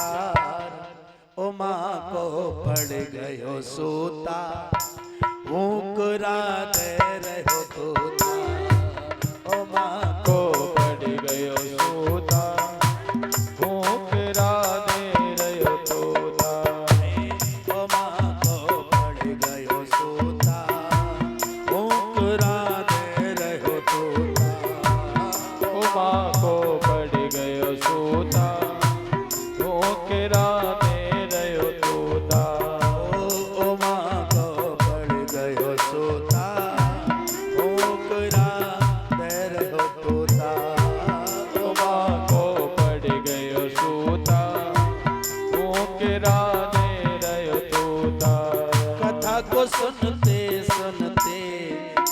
विचार उमा को पड़ गयो सूता ऊकरा दे रहो तोता उमा को पड़ गयो सूता ऊकरा दे रहो तोता उमा को पड़ गयो सूता ऊकरा दे रहो तोता उमा को पड़ गयो सूता ऊकरा दे रहो तोता उमा को पड़ गयो सूता ऊकरा दे रहो तोता उमा को पड़ गयो सूता ऊकरा दे रहो तोता कथा को सुनते सुनते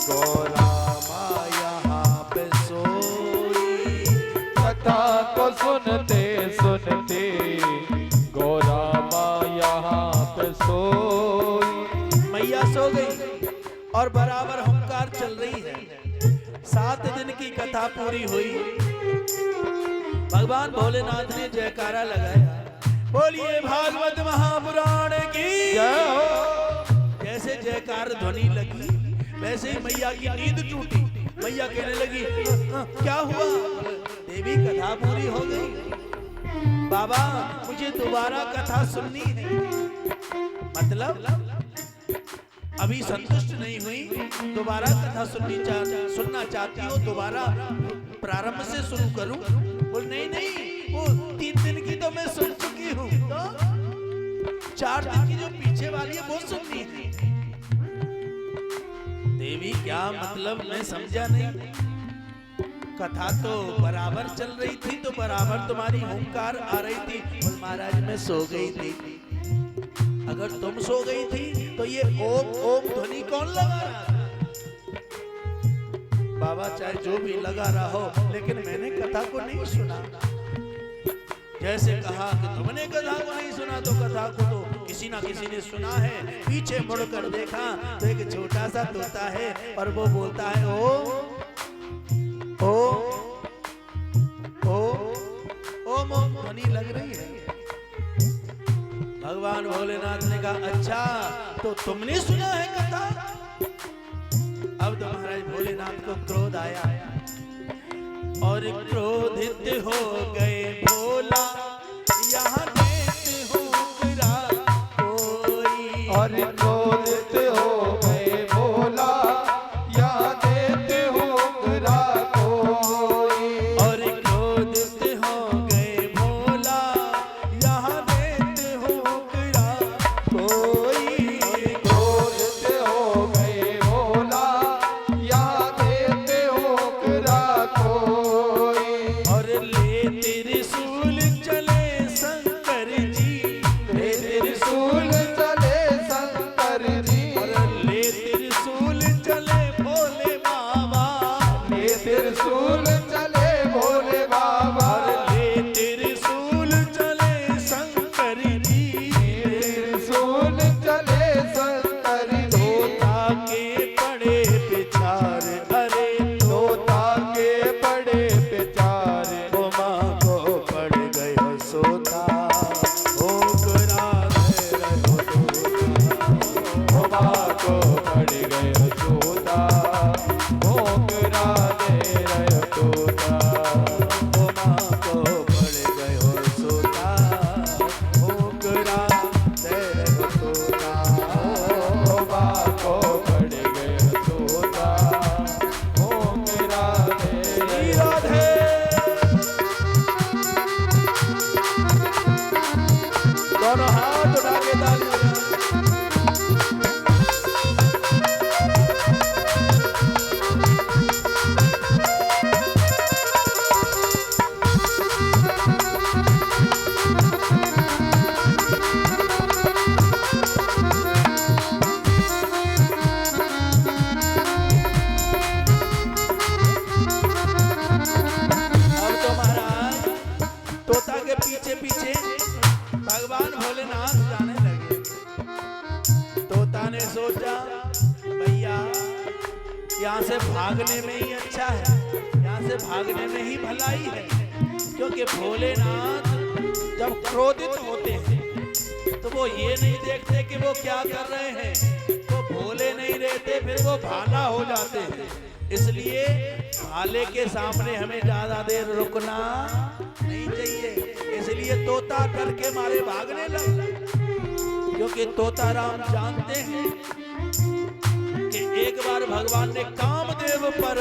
गौरा माँ यहाँ पे सोई कथा को सुनते सुनते गौरा माँ यहाँ पे सोई मैया सो गई और बराबर हुंकार चल रही है। 7 दिन की कथा पूरी हुई। भगवान भोलेनाथ ने जयकारा लगाया, बोलिए भागवत महापुराण की जय हो। जैसे जयकार ध्वनि लगी वैसे ही मैया की नींद टूटी। मैया कहने लगी क्या हुआ? देवी कथा पूरी हो गई, बाबा मुझे दोबारा कथा सुननी है। मतलब अभी संतुष्ट नहीं हुई, दोबारा कथा सुनना चाहती हो, दोबारा प्रारंभ से शुरू करूं? बोल नहीं नहीं, वो 3 दिन की तो मैं सुन चुकी हूँ, तो 4 दिन की जो पीछे वाली है वो सुननी है। देवी क्या मतलब, मैं समझा नहीं। कथा तो बराबर चल रही थी, तो बराबर तुम्हारी हुंकार आ रही थी। बोल महाराज मैं सो गई थी। अगर तुम सो गई थी तो ये ओम ओम ध्वनि कौन लगा रहा था? बाबा चाहे जो भी लगा रहा हो, लेकिन मैंने कथा को नहीं सुना। जैसे कहा कि तुमने कथा को नहीं सुना, तो कथा को तो किसी ना किसी ने सुना है। पीछे मुड़कर देखा तो एक छोटा सा तोता है और वो बोलता है ओ ओम ध्वनि लग रही है। भगवान भोलेनाथ ने कहा अच्छा तो तुमने सुना है कथा? अब तो महाराज भोलेनाथ को क्रोध आया और क्रोधित हो गए भोला, यहाँ देते हो तेरा कोई। और क्रोधित हो गए भोला, यहाँ देते हो तेरा कोई। और क्रोधित हो गए भोला, यहाँ देते हो तेरा कोई। क्रोधित हो गए भोला, यहाँ देते हो तेरा कोई। और ले त्रिशूल चले शंकर जी, ले त्रिशूल चले शंकर जी। और ले त्रिशूल चले भोले बाबा, ले त्रिशूल चले भोले बाबा। और ले त्रिशूल चले शंकर जी, त्रिशूल चले शंकर जी। तोता के पड़े पिछार, अरे तोता के पड़े पिछार, उमा को पड़ गयो सोता ऊकरा दे रहो तोता। उमा को पड़ गयो सोता ऊकरा दे रहो तोता। उमा को पड़ गयो सोता ऊकरा दे रहो तोता। उमा को पड़ गयो सोता ऊकरा दे रहो तोता। दोनों हाथ उठा के ताली बजाओ। अब तो महाराज तोता के पीछे पीछे भगवान भोलेनाथ जाने लगे। तोता ने सोचा भैया यहाँ से भागने में ही अच्छा है, यहाँ से भागने में ही भलाई है, क्योंकि भोलेनाथ जब क्रोधित होते हैं तो वो ये नहीं देखते कि वो क्या कर रहे हैं, वो भोले नहीं रहते, फिर वो भाला हो जाते हैं। इसलिए भाले के सामने हमें ज्यादा देर रुकना नहीं चाहिए। इसलिए तोता डर के मारे भागने लगा, क्योंकि तोता राम जानते हैं कि एक बार भगवान ने कामदेव पर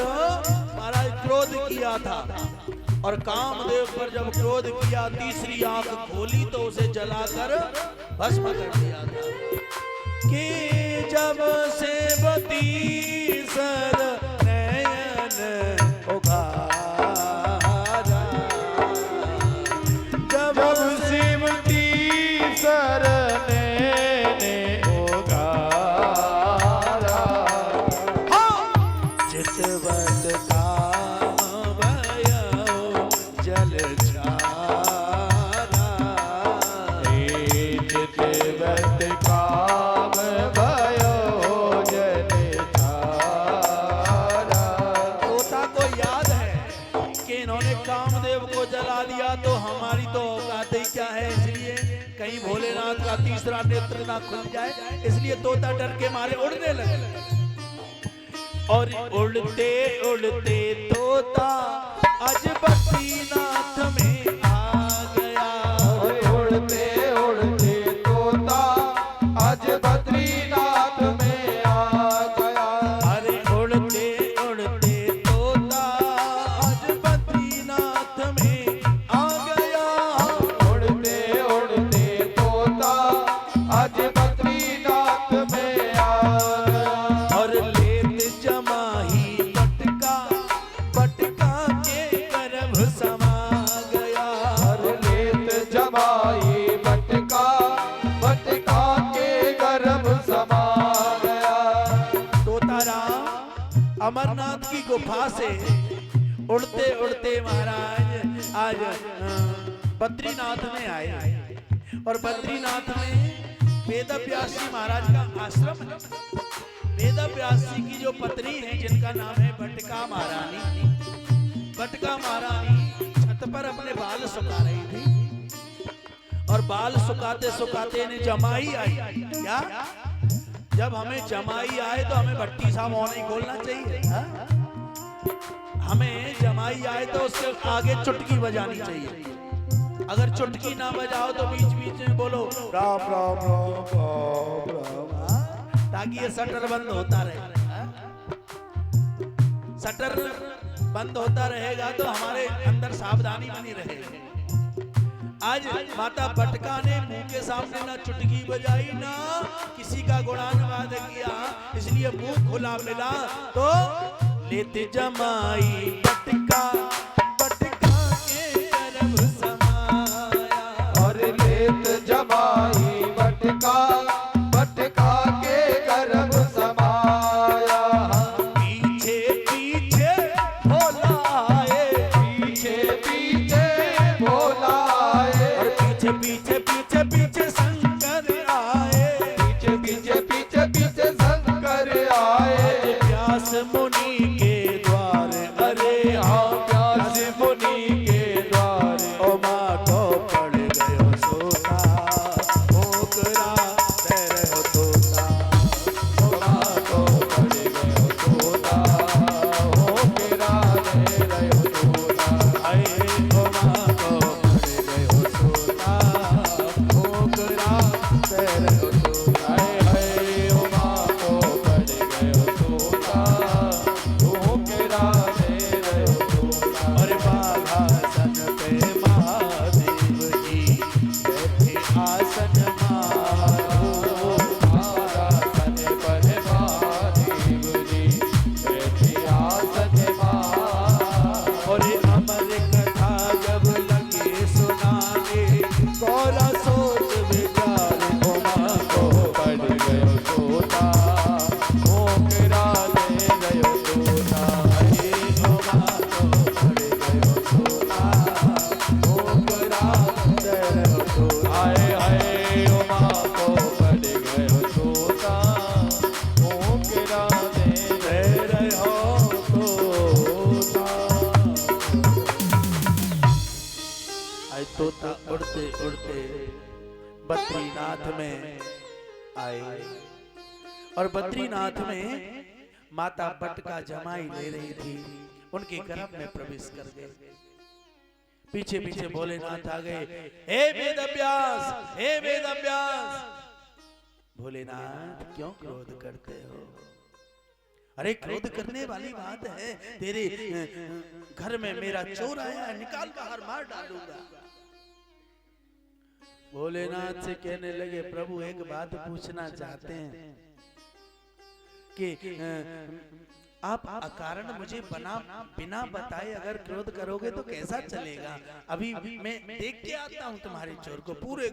महाराज क्रोध किया था, और कामदेव पर जब क्रोध किया, तीसरी आंख खोली तो उसे जलाकर भस्म कर दिया था। कि जब से बतीसर नयन उघारा, जब से बतीसर नयन उघारा, चितवत काम भयो जल छारा, चितवत काम भयो जल छारा। तोता को याद है कि इन्होंने कामदेव को जला दिया तो हमारी तो औकात ही क्या है, इसलिए कहीं भोलेनाथ का तीसरा नेत्र ना खुल जाए, इसलिए तोता डर के मारे उड़ने लगे। और उड़ते उड़ते तोता आज बद्रीनाथ में आ गया, उड़ते उड़ते तोता आज बद्रीनाथ में आ गया। अरे उड़ते उड़ते तोता आज बद्रीनाथ में आ गया, उड़ते उड़ते तोता आज बद्रीनाथ में आ गया। और लेत जमाही बटका, बटका के गर्भ समा गया, और लेत जमाई बटका, बटका के गर्भ समा गया। तोता राम अमरनाथ की गुफा से उड़ते उड़ते महाराज आज बद्रीनाथ में आए, और बद्रीनाथ में वेदव्यास जी महाराज का आश्रम है। वेदव्यास जी की जो पत्नी है जिनका नाम है बटका महारानी, बटका महारानी छत पर अपने बाल सुखा रही थी, और बाल सुखाते सुखाते इन्हें जमाई आई। क्या जब हमें जमाई आए तो हमें भट्टी सा मुंह नहीं खोलना चाहिए, हा? हमें जमाई आए तो उसके आगे चुटकी बजानी चाहिए। अगर चुटकी ना बजाओ तो बीच बीच में बोलो राम राम राम राम राम, हा? ताकि ये शटर बंद होता रहे, हा? शटर बंद होता रहेगा तो हमारे अंदर सावधानी बनी रहेगी। आज माता बटका ने मुंह के सामने ना चुटकी बजाई ना किसी का गुणानुवाद किया, इसलिए मुंह खुला मिला तो लेते जमाई बटका, बटका के गर्भ समाया, और लेत जमाई बटका, बटका के गर्भ समाया। पीछे पीछे भोला आए, पीछे पीछे भोला आए, और पीछे पीछे पीछे पीछे शंकर आए, पीछे पीछे पीछे पीछे शंकर आए। व्यास मुनि के द्वार, अरे हाँ व्यास मुनि के द्वार, ओ माँ को पड़ गयो सोना, उड़ते बद्रीनाथ में आए और बद्रीनाथ में माता बट का जमाई ले रही थी, उनके गर्भ में प्रवेश कर गए। पीछे पीछे भोलेनाथ आ गए। हे वेदव्यास, हे वेदव्यास। भोलेनाथ क्यों क्रोध करते हो? अरे क्रोध करने वाली बात है, तेरे घर में मेरा चोर आया है, निकाल बाहर, मार डालूंगा। भोलेनाथ से कहने लगे, प्रभु एक बात पूछना चाहते हैं कि आप अकारण मुझे बिना बताए अगर क्रोध करोगे तो कैसा चलेगा? अभी मैं देख के आता हूँ तुम्हारे चोर को, पूरे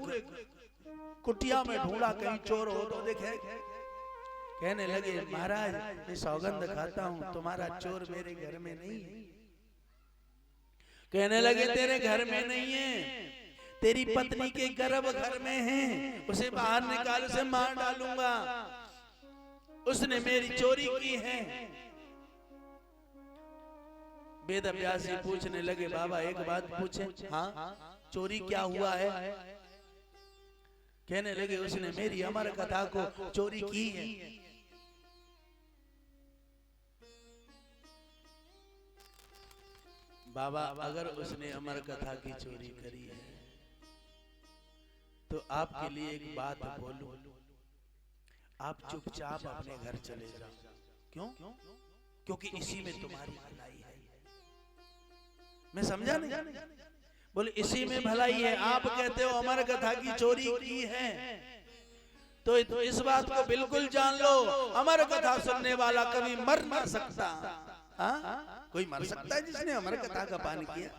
कुटिया में ढूंढा, कहीं चोर हो तो देखे। कहने लगे, महाराज मैं सौगंध खाता हूँ तुम्हारा चोर मेरे घर में नहीं है। कहने लगे, तेरे घर में नहीं है, तेरी पत्नी के गर्भ घर में है, उसे बाहर निकाल, उसे मार डालूंगा, उसने मेरी चोरी की है। वेदव्यास जी पूछने लगे, बाबा एक बात पूछे? हाँ, चोरी क्या हुआ है? कहने लगे, उसने मेरी अमर कथा को चोरी की है। बाबा अगर उसने अमर कथा की चोरी करी है तो आपके लिए एक बात बोलूं, आप चुपचाप अपने घर चले जाओ। क्यों? क्योंकि इसी में तुम्हारी भलाई है। मैं समझा नहीं? बोले इसी में भलाई है। आप कहते हो अमर कथा की चोरी की है, तो इस बात को बिल्कुल जान लो, अमर कथा सुनने वाला कभी मर ना सकता। कोई मर सकता है जिसने अमर कथा का पान किया?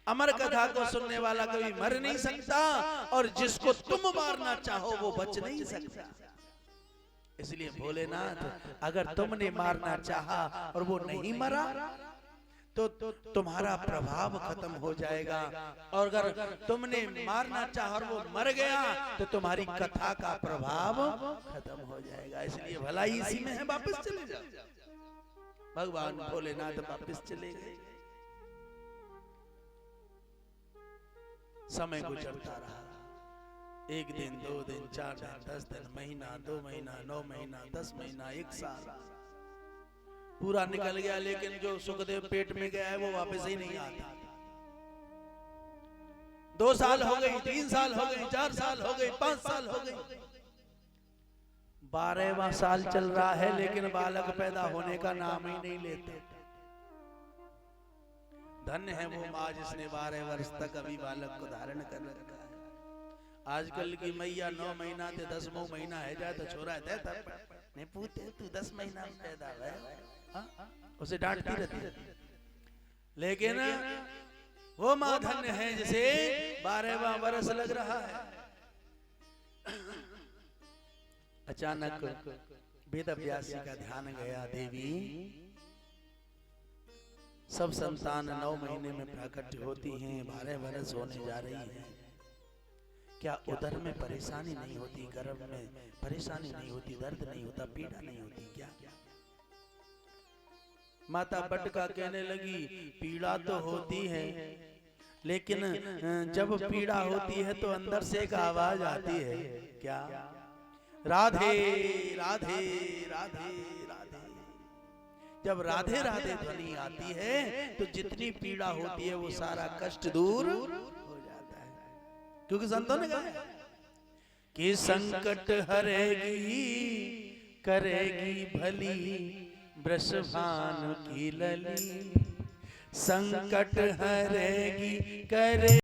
अमर कथा को सुनने वाला कभी मर नहीं सकता, और जिसको तुम मारना चाहो वो बच नहीं सकता। इसलिए भोलेनाथ, अगर तुमने मारना चाहा और वो नहीं मरा तो तुम्हारा प्रभाव खत्म हो जाएगा, और अगर तुमने मारना चाहा और वो मर गया तो तुम्हारी कथा का प्रभाव खत्म हो जाएगा। इसलिए भलाई इसी में है, वापस चले जाओ। भगवान भोलेनाथ वापस चले गए। समय गुजरता रहा, 1 दिन, 2 दिन, 4 दिन, 10 दिन, महीना, 2 महीना, 9 महीना, 10 महीना, 1 साल पूरा निकल गया। लेकिन जो सुखदेव पेट में गया है वो वापस ही नहीं आता। 2 साल हो गई, 3 साल हो गई, 4 साल हो गई, 5 साल हो गई, 12वां साल चल रहा है, लेकिन बालक पैदा होने का नाम ही नहीं लेते। धन्य है वो माँ जिसने 12 वर्ष तक अभी बालक को धारण कर रखा है। आजकल की मैया 9 महीना से 10वां महीना है जाए तो छोरा है तब नहीं पूछते, तू 10 महीना में पैदा हुआ, उसे डांटती रहती। लेकिन वो माँ धन्य है जिसे 12वां वर्ष लग रहा है। अचानक वेदव्यास जी का ध्यान गया, देवी सब संतान 9 महीने में प्रकट होती हैं, 12 वर्ष होने जा रही हैं, क्या उदर में परेशानी नहीं होती, गर्भ में परेशानी नहीं होती, दर्द नहीं होता, पीड़ा नहीं होती क्या? माता बटका कहने लगी, पीड़ा तो होती है, लेकिन जब पीड़ा होती है तो अंदर से एक आवाज आती है, क्या? राधे राधे राधे राधे। जब राधे राधे ध्वनि आती है तो जितनी पीड़ा होती है वो सारा कष्ट दूर हो जाता है। क्योंकि संतों ने कहा कि संकट हरेगी करेगी भली वृषभानु की लली, संकट हरेगी करे